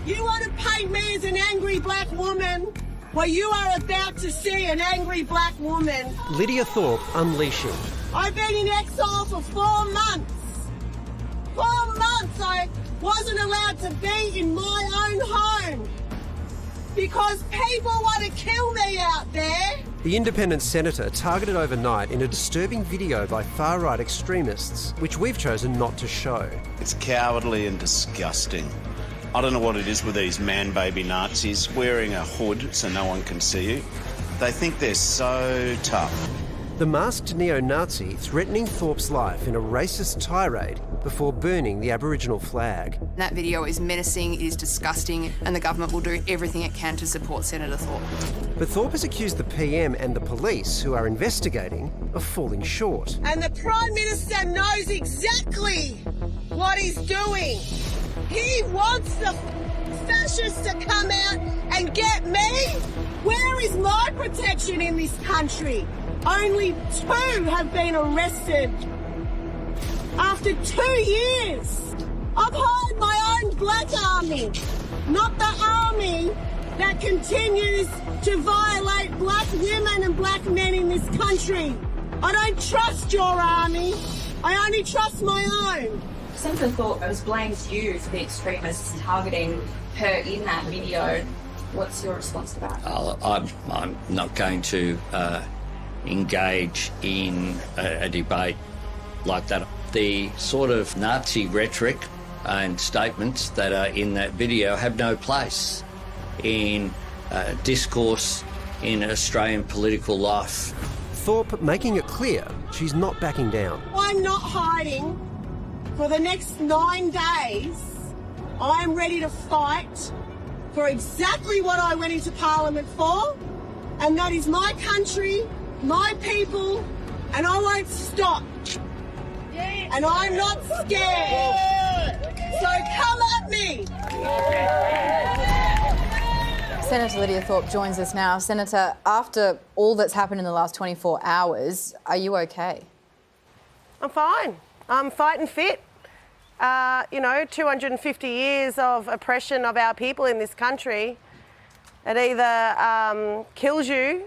You want to paint me as an angry black woman? Well, you are about to see an angry black woman. Lidia Thorpe unleashing. I've been in exile for 4 months. 4 months I wasn't allowed to be in my own home because people want to kill me out there. The independent senator targeted overnight in a disturbing video by far-right extremists, which we've chosen not to show. It's cowardly and disgusting. I don't know what it is with these man-baby Nazis wearing a hood so no one can see you. They think they're so tough. The masked neo-Nazi threatening Thorpe's life in a racist tirade before burning the Aboriginal flag. That video is menacing, it is disgusting, and the government will do everything it can to support Senator Thorpe. But Thorpe has accused the PM and the police, who are investigating, of falling short. And the Prime Minister knows exactly what he's doing. He wants the fascists to come out and get me. Where is my protection in this country? Only 2 have been arrested. After 2 years, I've hired my own black army, not the army that continues to violate black women and black men in this country. I don't trust your army. I only trust my own. Senator Thorpe has blamed you for the extremists targeting her in that video. What's your response to that? I'm not going to engage in a debate like that. The sort of Nazi rhetoric and statements that are in that video have no place in discourse in Australian political life. Thorpe making it clear she's not backing down. I'm not hiding. For the next 9 days, I am ready to fight for exactly what I went into Parliament for, and that is my country, my people, and I won't stop. And I'm not scared. So come at me. Senator Lidia Thorpe joins us now. Senator, after all that's happened in the last 24 hours, are you okay? I'm fine. I'm fighting fit. 250 years of oppression of our people in this country, it either kills you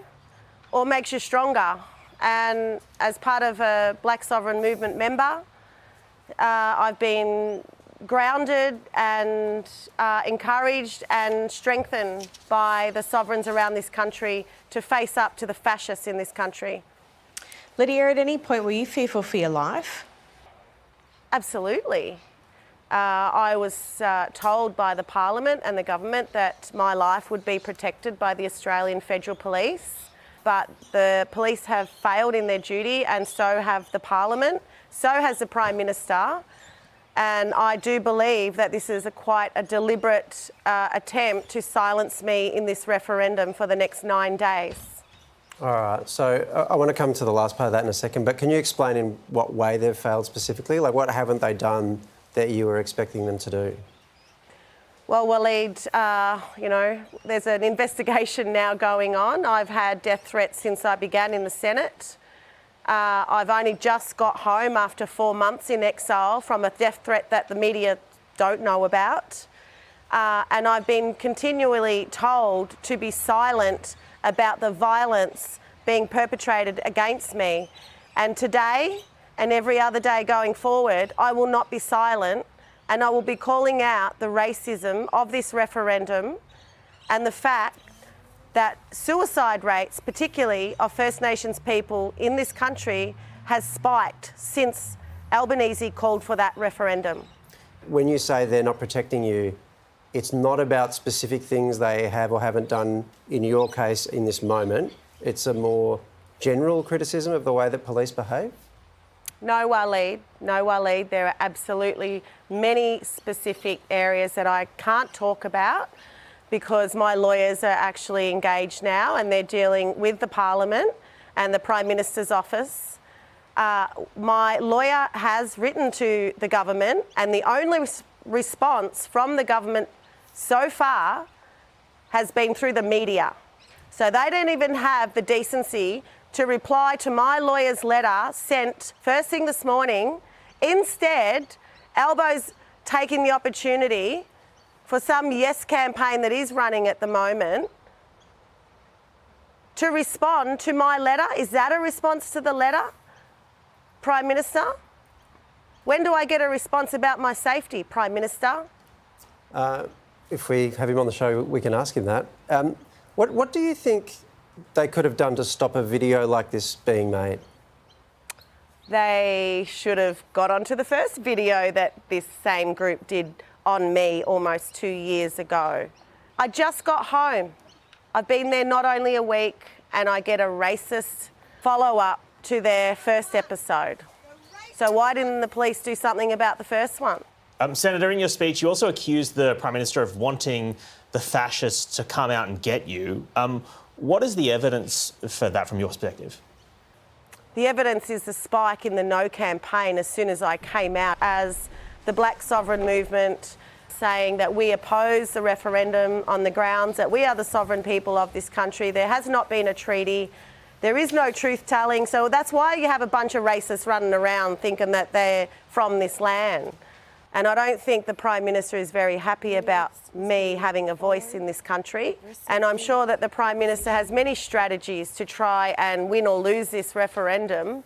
or makes you stronger. And as part of a Black Sovereign Movement member, I've been grounded and encouraged and strengthened by the sovereigns around this country to face up to the fascists in this country. Lidia, at any point were you fearful for your life? Absolutely. I was told by the Parliament and the government that my life would be protected by the Australian Federal Police, but the police have failed in their duty, and so have the Parliament, so has the Prime Minister, and I do believe that this is quite a deliberate attempt to silence me in this referendum for the next 9 days. All right, so I want to come to the last part of that in a second, but can you explain in what way they've failed specifically? Like, what haven't they done that you were expecting them to do? Well, Waleed, there's an investigation now going on. I've had death threats since I began in the Senate. I've only just got home after 4 months in exile from a death threat that the media don't know about. And I've been continually told to be silent about the violence being perpetrated against me. And today and every other day going forward, I will not be silent, and I will be calling out the racism of this referendum and the fact that suicide rates, particularly of First Nations people in this country, has spiked since Albanese called for that referendum. When you say they're not protecting you, it's not about specific things they have or haven't done in your case in this moment. It's a more general criticism of the way that police behave? No, Waleed. There are absolutely many specific areas that I can't talk about because my lawyers are actually engaged now and they're dealing with the Parliament and the Prime Minister's office. My lawyer has written to the government, and the only response from the government so far has been through the media. So they don't even have the decency to reply to my lawyer's letter sent first thing this morning. Instead, Albo's taking the opportunity for some yes campaign that is running at the moment to respond to my letter? Is that a response to the letter, Prime Minister? When do I get a response about my safety, Prime Minister? If we have him on the show, we can ask him that. What do you think they could have done to stop a video like this being made? They should have got onto the first video that this same group did on me almost 2 years ago. I just got home. I've been there not only a week, and I get a racist follow-up to their first episode. So why didn't the police do something about the first one? Senator, in your speech, you also accused the Prime Minister of wanting the fascists to come out and get you. What is the evidence for that from your perspective? The evidence is the spike in the No campaign as soon as I came out as the Black Sovereign Movement, saying that we oppose the referendum on the grounds that we are the sovereign people of this country. There has not been a treaty. There is no truth-telling. So that's why you have a bunch of racists running around thinking that they're from this land. And I don't think the Prime Minister is very happy about me having a voice in this country. And I'm sure that the Prime Minister has many strategies to try and win or lose this referendum.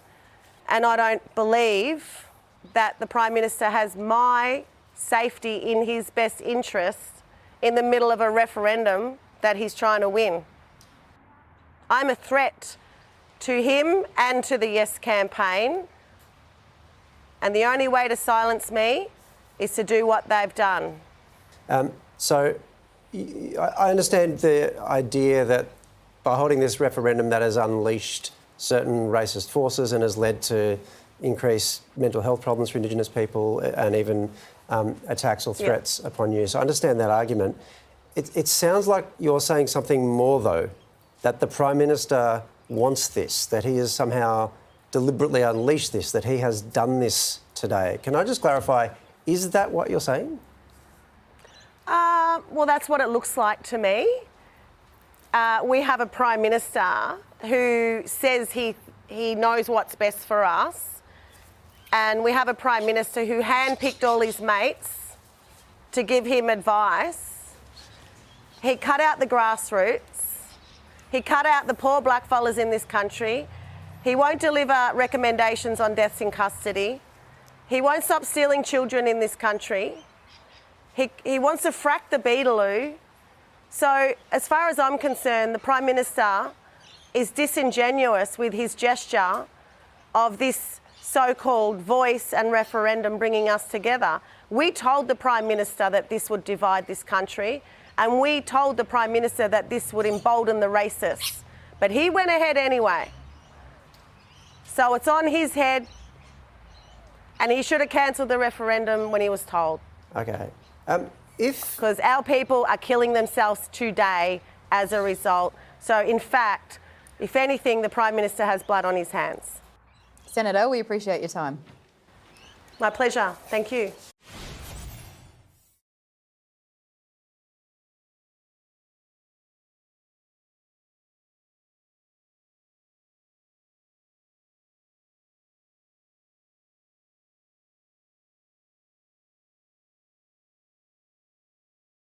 And I don't believe that the Prime Minister has my safety in his best interest in the middle of a referendum that he's trying to win. I'm a threat to him and to the Yes campaign. And the only way to silence me is to do what they've done. So I understand the idea that by holding this referendum that has unleashed certain racist forces and has led to increased mental health problems for Indigenous people and even attacks or threats upon you. So I understand that argument. It sounds like you're saying something more, though, that the Prime Minister wants this, that he has somehow deliberately unleashed this, that he has done this today. Can I just clarify, is that what you're saying? Well, that's what it looks like to me. We have a Prime Minister who says he knows what's best for us. And we have a Prime Minister who handpicked all his mates to give him advice. He cut out the grassroots. He cut out the poor blackfellas in this country. He won't deliver recommendations on deaths in custody. He won't stop stealing children in this country. He wants to frack the Beetaloo. So as far as I'm concerned, the Prime Minister is disingenuous with his gesture of this so-called voice and referendum bringing us together. We told the Prime Minister that this would divide this country, and we told the Prime Minister that this would embolden the racists. But he went ahead anyway. So it's on his head, and he should have cancelled the referendum when he was told. Okay. Because our people are killing themselves today as a result. So in fact, if anything, the Prime Minister has blood on his hands. Senator, we appreciate your time. My pleasure. Thank you.